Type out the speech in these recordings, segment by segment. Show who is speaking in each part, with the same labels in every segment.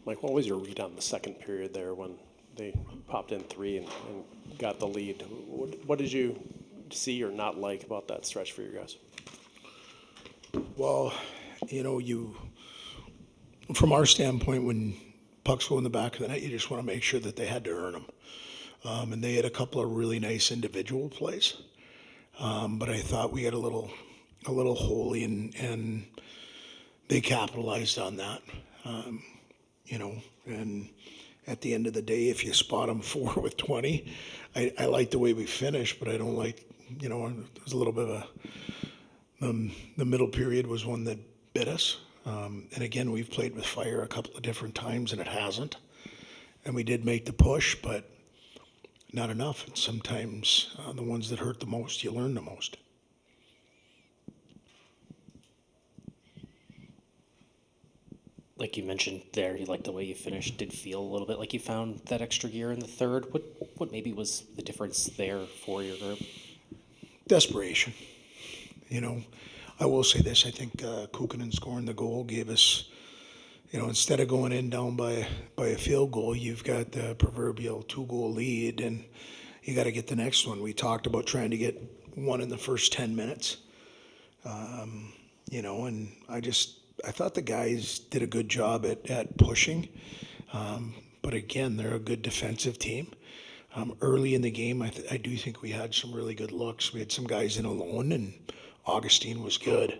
Speaker 1: Mike, what was your read on the second period there when they popped in three and got the lead? What did you see or not like about that stretch for you guys?
Speaker 2: Well, from our standpoint, when pucks go in the back of the net, you just want to make sure that they had to earn them. And they had a couple of really nice individual plays. But I thought we had a little holy, and they capitalized on that. And at the end of the day, if you spot them 4 with 20, I like the way we finished, but I don't like, there's a little bit of the middle period was one that bit us. And again, we've played with fire a couple of different times and it hasn't. And we did make the push, but not enough. And sometimes the ones that hurt the most, you learn the most.
Speaker 3: Like you mentioned there, you liked the way you finished. Did feel a little bit like you found that extra gear in the third. What maybe was the difference there for your group?
Speaker 2: Desperation. I will say this. I think Kukkonen scoring the goal gave us, instead of going in down by a field goal, you've got the proverbial 2-goal lead, and you got to get the next one. We talked about trying to get one in the first 10 minutes. And I thought the guys did a good job at pushing. But again, they're a good defensive team. Early in the game, I do think we had some really good looks. We had some guys in alone, and Augustine was good.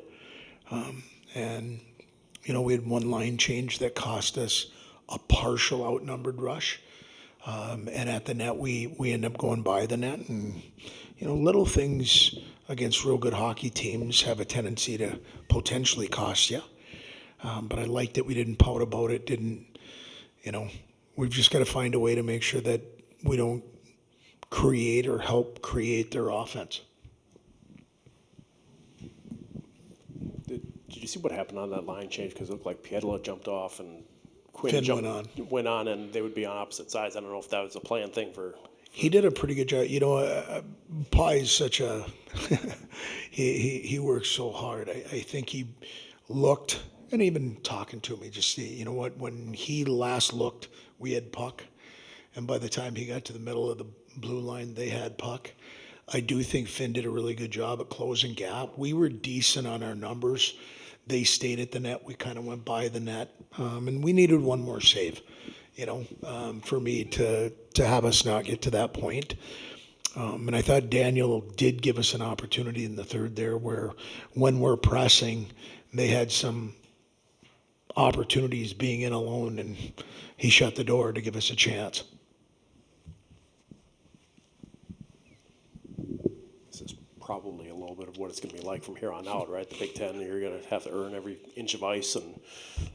Speaker 2: And we had one line change that cost us a partial outnumbered rush. And at the net, we end up going by the net. And, little things against real good hockey teams have a tendency to potentially cost you. But I liked that we didn't pout about it, we've just got to find a way to make sure that we don't create or help create their offense.
Speaker 1: Did you see what happened on that line change? Because it looked like Pietila jumped off and Quinn went on, and they would be on opposite sides. I don't know if that was a planned thing for.
Speaker 2: He did a pretty good job. Pie's such a he works so hard. I think he looked, and even talking to me, just see, when he last looked, we had puck, and by the time he got to the middle of the blue line, they had puck. I do think Finn did a really good job at closing gap. We were decent on our numbers. They stayed at the net. We kind of went by the net, and we needed one more save, for me to have us not get to that point. And I thought Daniel did give us an opportunity in the third there where when we're pressing, they had some opportunities being in alone, and he shut the door to give us a chance.
Speaker 1: This is probably a little bit of what it's going to be like from here on out, right? The Big Ten, you're going to have to earn every inch of ice, and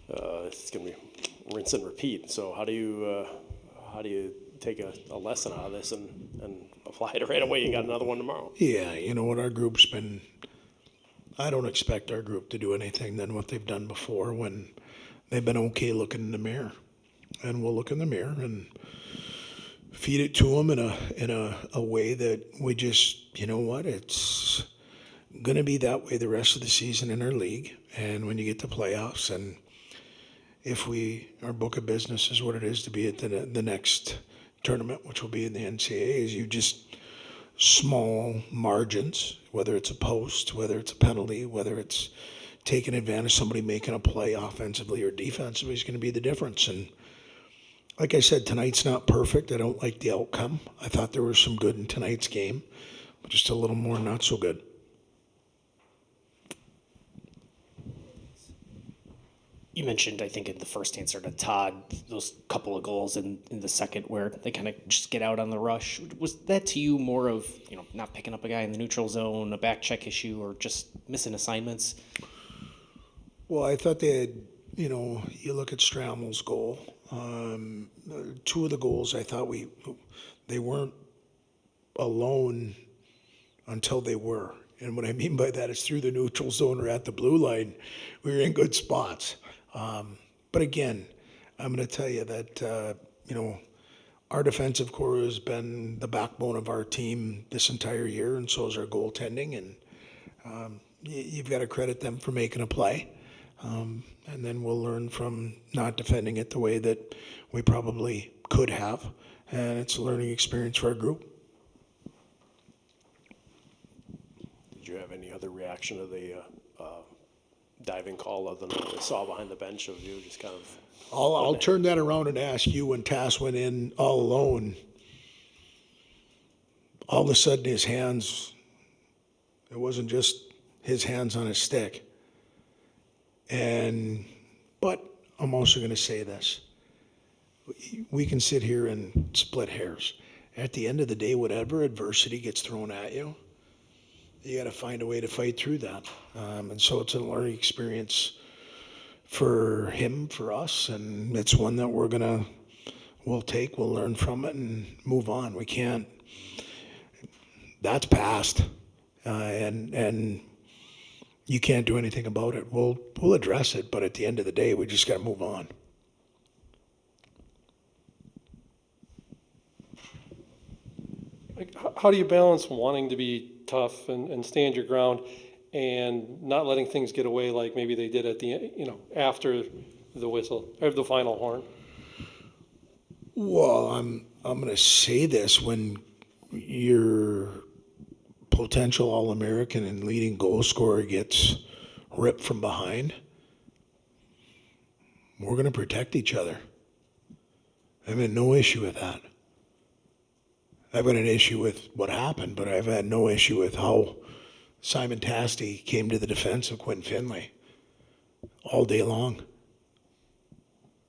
Speaker 1: it's going to be rinse and repeat. So how do you take a lesson out of this and apply it right away? You got another one tomorrow.
Speaker 2: Yeah, what our group's been. I don't expect our group to do anything than what they've done before when they've been okay looking in the mirror. And we'll look in the mirror and feed it to them in a way that we just, it's going to be that way the rest of the season in our league. And when you get to playoffs, and if our book of business is what it is to be at the next tournament, which will be in the NCAA, is you just small margins, whether it's a post, whether it's a penalty, whether it's taking advantage of somebody making a play offensively or defensively is going to be the difference. And like I said, tonight's not perfect. I don't like the outcome. I thought there was some good in tonight's game, but just a little more not so good.
Speaker 3: You mentioned, I think, in the first answer to Todd, those couple of goals in the second where they kind of just get out on the rush. Was that to you more of, not picking up a guy in the neutral zone, a back check issue, or just missing assignments?
Speaker 2: Well, I thought they had, you look at Stramel's goal. 2 of the goals, I thought they weren't alone until they were. And what I mean by that is through the neutral zone or at the blue line, we were in good spots. But again, I'm going to tell you that, our defensive core has been the backbone of our team this entire year, and so is our goaltending. And you've got to credit them for making a play. And then we'll learn from not defending it the way that we probably could have. And it's a learning experience for our group.
Speaker 1: Did you have any other reaction to the diving call other than what I saw behind the bench of you just kind of?
Speaker 2: I'll turn that around and ask you, when Tass went in all alone, all of a sudden his hands, it wasn't just his hands on his stick. But I'm also going to say this. We can sit here and split hairs. At the end of the day, whatever adversity gets thrown at you, you got to find a way to fight through that. And so it's a learning experience for him, for us, and it's one that we'll learn from it and move on. We can't, that's past, and you can't do anything about it. We'll address it, but at the end of the day, we just got to move on.
Speaker 4: Like, how do you balance wanting to be tough and stand your ground and not letting things get away like maybe they did at the, after the whistle, or the final horn?
Speaker 2: Well, I'm going to say this: when your potential All-American and leading goal scorer gets ripped from behind, we're going to protect each other. I've had no issue with that. I've had an issue with what happened, but I've had no issue with how Simon Tasty came to the defense of Quinn Finlay all day long.